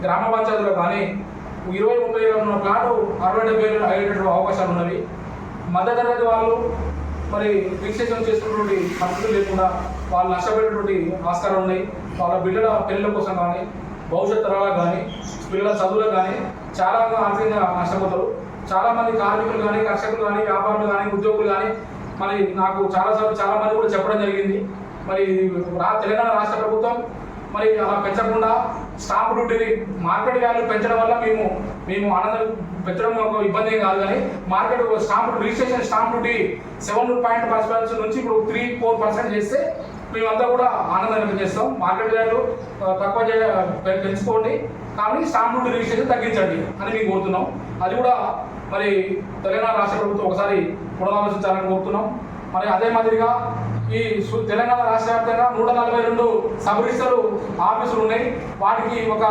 గ్రామ పంచాయతీలో కానీ 20-30 వేలు ఉన్న ప్లాటు 60-70 వేలు అయ్యేటటువంటి అవకాశాలు ఉన్నవి. మధ్యతరగతి వాళ్ళు మరి రిజిస్ట్రేషన్ చేసుకున్నటువంటి పరిస్థితులు లేకుండా వాళ్ళు నష్టపోయేటువంటి ఆస్కారాలు ఉన్నాయి. వాళ్ళ బిడ్డల పెళ్ళిళ్ళ కోసం కానీ భవిష్యత్ తరాలకు కానీ పిల్లల చదువులకు కానీ చాలా ఆర్థికంగా నష్టపోతారు. చాలామంది కార్మికులు కానీ కర్షకులు కానీ వ్యాపారులు కానీ ఉద్యోగులు కానీ మరి నాకు చాలామంది కూడా చెప్పడం జరిగింది. మరి తెలంగాణ రాష్ట్ర ప్రభుత్వం మరి అలా పెంచకుండా స్టాంప్ డ్యూటీని మార్కెట్ వాల్యూ పెంచడం వల్ల మేము ఆనందం పెంచడం ఒక ఇబ్బంది ఏం కాదు. కానీ మార్కెట్ రిజిస్ట్రేషన్ స్టాంప్ డ్యూటీ 7.5% నుంచి ఇప్పుడు 3-4% చేస్తే మేమంతా కూడా ఆనందం వ్యక్తం చేస్తాం. మార్కెట్ వాల్యూ తక్కువ పెంచుకోండి కానీ స్టాంప్ డ్యూటీ రిజిస్ట్రేషన్ తగ్గించండి అని మేము కోరుతున్నాం. అది కూడా మరి తెలంగాణ రాష్ట్ర ప్రభుత్వం ఒకసారి పునరాలోచించాలని కోరుతున్నాం. మరి అదే మాదిరిగా ఈ తెలంగాణ రాష్ట్ర వ్యాప్తంగా 142 సబ్ రిజిస్టర్ ఆఫీసులు ఉన్నాయి. వాటికి ఒక